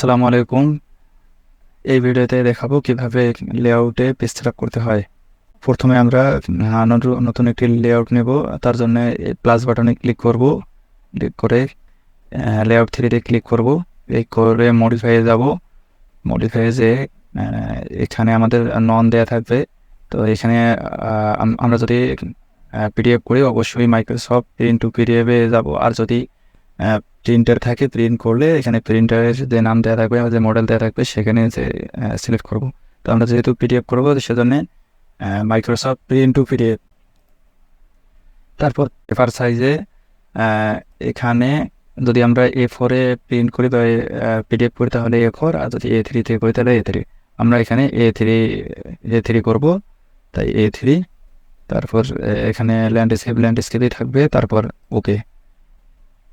আসসালামু আলাইকুম। এই ভিডিওতে দেখাবো কিভাবে লেআউটে পেজ সেটআপ করতে হয়। প্রথমে আমরা নতুন একটি লেআউট নেব। তার জন্য প্লাস বাটনে ক্লিক করব। ক্লিক করে লেআউট 3 ক্লিক করব। এই করে মডিফাইয়ে যাব। মডিফাইয়ে যে এখানে আমাদের নন দেয়া থাকবে। তো এখানে আমরা যদি পিডিএফ করি অবশ্যই মাইক্রোসফট প্রিন্ট টু পিডিএফে যাব। আর যদি প্রিন্টার থাকে, প্রিন্ট করলে এখানে প্রিন্টারের যে নাম দেওয়া থাকবে, যে মডেল দেওয়া থাকবে সেখানে যে সিলেক্ট করব। তো আমরা যেহেতু পিডিএফ করবো সেজন্য মাইক্রোসফট প্রিন্ট টু পিডিএফ। তারপর পেপার সাইজে এখানে যদি আমরা A4-এ প্রিন্ট করি বা পিডিএফ করি তাহলে A4, আর যদি A3-তে করি তাহলে A3। আমরা এখানে A3 করব, তাই A3। তারপর এখানে ল্যান্ডস্কেপই থাকবে, তারপর ওকে,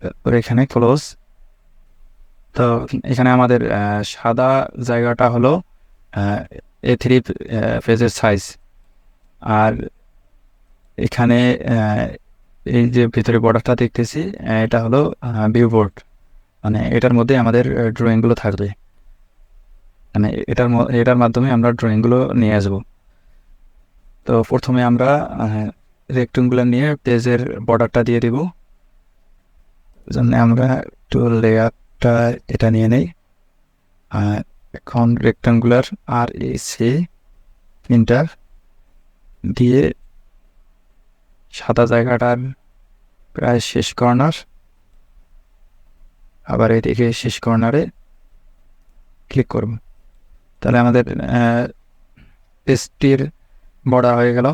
তারপর এখানে ক্লোজ। তো এখানে আমাদের সাদা জায়গাটা হলো A3 পেজের সাইজ। আর এখানে এই যে ভিতরে বর্ডারটা দেখতেছি, এটা হলো ভিউ বোর্ড, মানে এটার মধ্যে আমাদের ড্রয়িংগুলো থাকবে। মানে এটার মাধ্যমে আমরা ড্রয়িংগুলো নিয়ে আসবো। তো প্রথমে আমরা রেক্টেঙ্গুলার নিয়ে পেজের বর্ডারটা দিয়ে দিব। জন্য আমরা একটু লেয়ারটা এটা নিয়ে নেই। এখন রেক্টেঙ্গুলার RAC প্রিন্টার দিয়ে সাদা জায়গাটার প্রায় শেষ কর্নার, আবার এদিকে শেষ কর্নারে ক্লিক করব। তাহলে আমাদের পেজটির বর্ডার হয়ে গেল।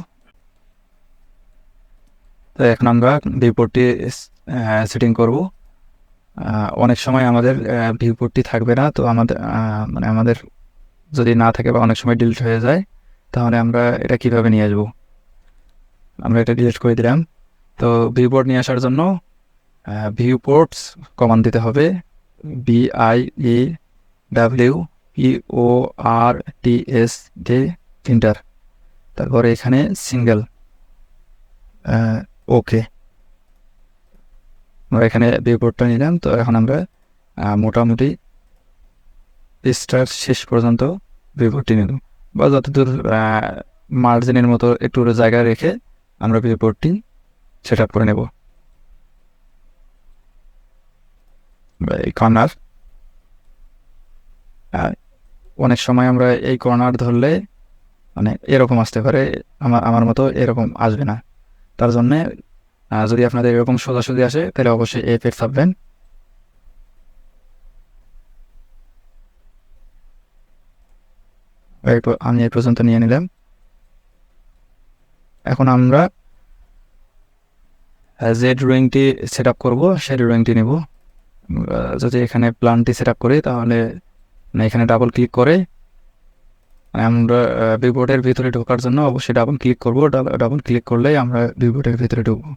তো এখন আমরা ভিউপোর্টটি সেটিং করব। অনেক সময় আমাদের ভিউপোর্টটি থাকবে না, তো আমাদের যদি না থাকে বা অনেক সময় ডিলিট হয়ে যায়, তাহলে আমরা এটা কিভাবে নিয়ে আসবো। আমরা এটা ডিলিট করে দিলাম। তো ভিউপোর্ট নিয়ে আসার জন্য ভিউপোর্টস কমান্ড দিতে হবে, BIEWPORTS দিয়ে প্রিন্টার। তারপরে এখানে সিঙ্গেল, ওকে। আমরা এখানে ভিউপোর্টটা নিলাম। তো এখন আমরা মোটামুটি পেজটার শেষ পর্যন্ত ভিউপোর্টটি নিব, বা যতদূর মার্জিনের মতো একটু জায়গা রেখে আমরা ভিউপোর্টটি সেট আপ করে নেব। এই কর্নার, অনেক সময় আমরা এই কর্নার ধরলে মানে এরকম আসতে পারে, আমার মতো এরকম আসবে না। তার জন্যে যদি আপনাদের এরকম সোজাসুজি আসে তাহলে অবশ্যই F8 চাপবেন। আমি এই পর্যন্ত নিয়ে নিলাম। এখন আমরা যে ড্রয়িংটি সেট আপ করবো সেই ড্রয়িংটি নেব। যদি এখানে প্ল্যানটি সেট আপ করি তাহলে এখানে ডাবল ক্লিক করে আমরা ভিউপোর্টের ভিতরে ঢোকার জন্য অবশ্যই ডাবল ক্লিক করব। ডাবল ক্লিক করলেই আমরা ভিউপোর্টের ভিতরে ঢুকবো।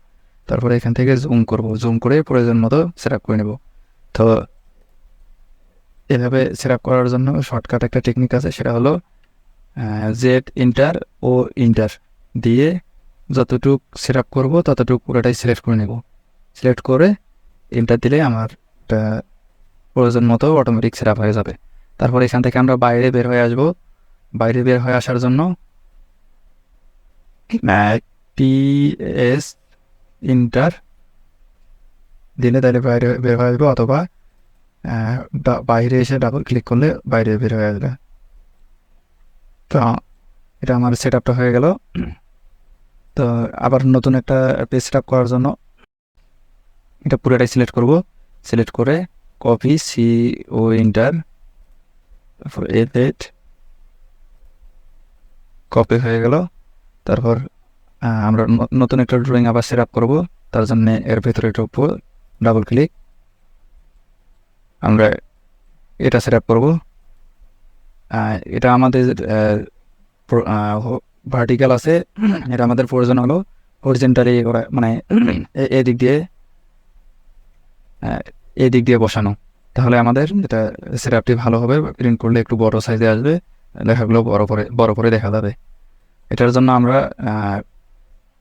তারপরে এখান থেকে জুম করব, জুম করে প্রয়োজন মতো সেট আপ করে নেব। তো এভাবে সেট আপ করার জন্য শর্টকাট একটা টেকনিক আছে, সেটা হলো জেড ইন্টার ও ইন্টার দিয়ে যতটুক সেট আপ করবো ততটুকু পুরোটাই সিলেক্ট করে নেব। সিলেক্ট করে ইন্টার দিলে আমার প্রয়োজন মতো অটোমেটিক সেট আপ হয়ে যাবে। তারপর এখান থেকে আমরা বাইরে বের হয়ে আসবো। বাইরে বের হয়ে আসার জন্য PS ইন্টার দিলে তাহলে বাইরে বের হয়ে আসবে, অথবা বাইরে এসে ডাবল ক্লিক করলে বাইরে বের হয়ে আসবে। তো এটা আমার সেট আপটা হয়ে গেল। তো আবার নতুন একটা পেজ সেট আপ করার জন্য এটা পুরোটাই সিলেক্ট করব। সিলেক্ট করে কপি CO ইন্টার, তারপর A8 কপি হয়ে গেল। তারপর আমরা নতুন একটা ড্রয়িং আবার সেট আপ করবো। তার জন্য এর ভেতরে ঢুকবো, ডাবল ক্লিক, আমরা এটা সেট আপ করবো। এটা আমাদের ভার্টিক্যাল আছে, এটা আমাদের প্রয়োজন হলো হরিজেন্টালি করা, মানে এদিক দিয়ে বসানো। তাহলে আমাদের এটা সেট আপটি ভালো হবে, প্রিন্ট করলে একটু বড় সাইজে আসবে, লেখাগুলো বড় করে দেখা যাবে। এটার জন্য আমরা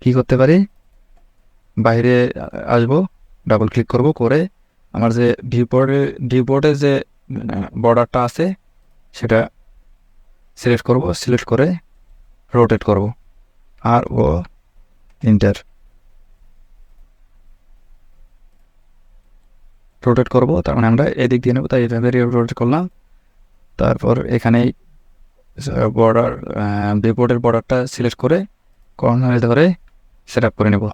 কি করতে পারি, বাইরে আসবো, ডাবল ক্লিক করব, করে আমার যে ভিউপোর্টের যে বর্ডারটা আছে সেটা সিলেক্ট করব, সিলেক্ট করে রোটেট করব, আর ও ইন্টার রোটেট করব, তার মানে আমরা এদিক দিয়ে নেব, তাই এভাবে রোটেট করলাম। তারপর এখানে বর্ডার ভিউপোর্টের বর্ডারটা সিলেক্ট করে কর্নারে ধরে সেট আপ করে নেব।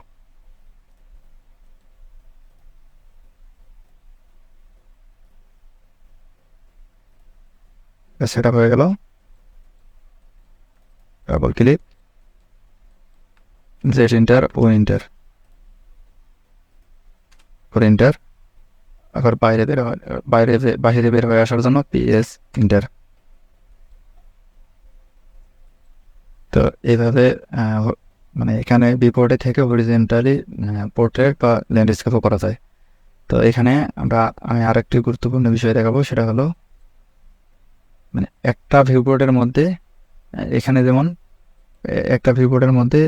সেট আপ হয়ে গেল। ডাবল ক্লিক, জেড ইন্টার, ও ইন্টার, করে ইন্টার। আবার বাইরে বের হয়ে আসার জন্য পিএস ইন্টার। তো এইভাবে মানে এখানে বিপোর্টে থেকে হরিজেন্টালি পোর্ট্রেট বা ল্যান্ডস্কেপও করা যায়। তো এখানে আমি আরেকটি গুরুত্বপূর্ণ বিষয় দেখাবো, সেটা হলো মানে একটা ভিউপোর্টের মধ্যে এখানে যেমন একটা ভিউপোর্টের মধ্যে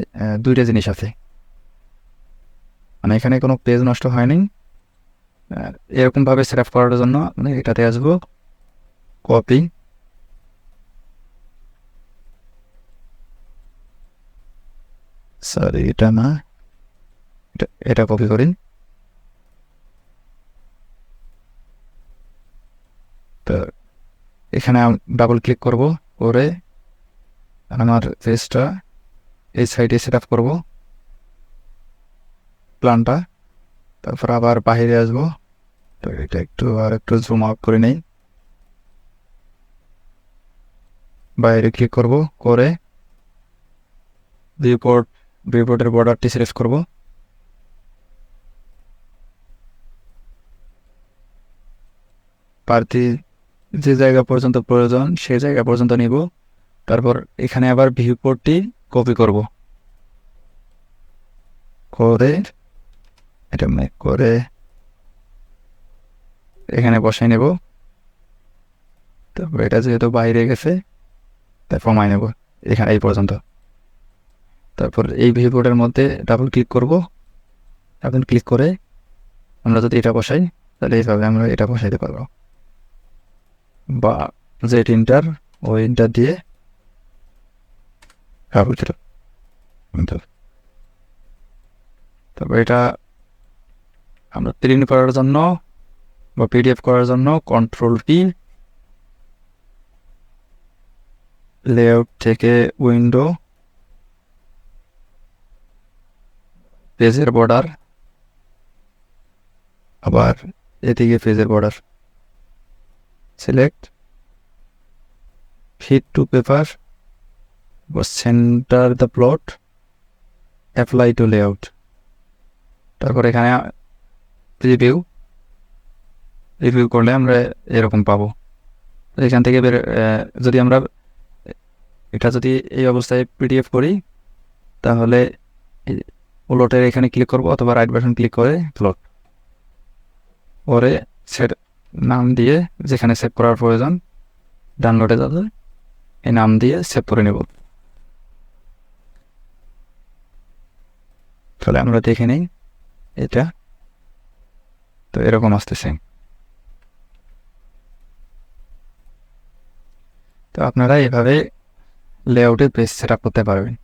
দুইটা জিনিস আছে, মানে এখানে কোনো পেজ নষ্ট হয়নি। এরকমভাবে সেট আপ করার জন্য মানে এটাতে আসবো, কপি, সরি এটা না, এটা কপি করি। তো এখানে ডাবল ক্লিক করব, করে আমার পেজটা এই সাইডে সেট আপ করবো প্ল্যানটা। তারপর আবার বাইরে আসবো, তো এটা একটু জুম আউট করে নেই। বাইরে ক্লিক করব, করে ভিউপোর্টের বর্ডারটি সিলেক্ট করব। প্রার্থী যে জায়গা পর্যন্ত প্রয়োজন সেই জায়গা পর্যন্ত নিব। তারপর এখানে আবার ভিউপোর্টটি কপি করব, করে এটা মেক করে এখানে বসাই নেব। তারপর এটা যেহেতু বাইরে গেছে তাই কমাই নেব এখানে এই পর্যন্ত। তারপর এই ভিউপোর্টের মধ্যে ডাবল ক্লিক করব, ডাবল ক্লিক করে আমরা যদি এটা বসাই তাহলে এইভাবে আমরা এটা বসাইতে পারবো, বা জেড ইন্টার, ও ইন্টার দিয়ে তারপর এটা আমরা প্রিন্ট করার জন্য বা পিডিএফ করার জন্য কন্ট্রোল পি, লেআউট থেকে উইন্ডো, পেজের বর্ডার, আবার এদিকে পেজের border, select, fit to paper, centre the plot, apply to layout. তারপর এখানে রিভিউ করলে আমরা এরকম পাবো। এখান থেকে যদি আমরা এটা যদি এই অবস্থায় পিডিএফ করি তাহলে প্লটের এখানে ক্লিক করব, অথবা রাইট বাটন ক্লিক করে প্লট, পরে সেট নাম দিয়ে যেখানে সেভ করার প্রয়োজন ডাউনলোডে যাবে, এই নাম দিয়ে সেভ করে নেব। তাহলে আমরা দেখে নিই এটা, তো এরকম আসতেছে। তো আপনারা এভাবে লেআউটে পেজ সেট আপ করতে পারবেন।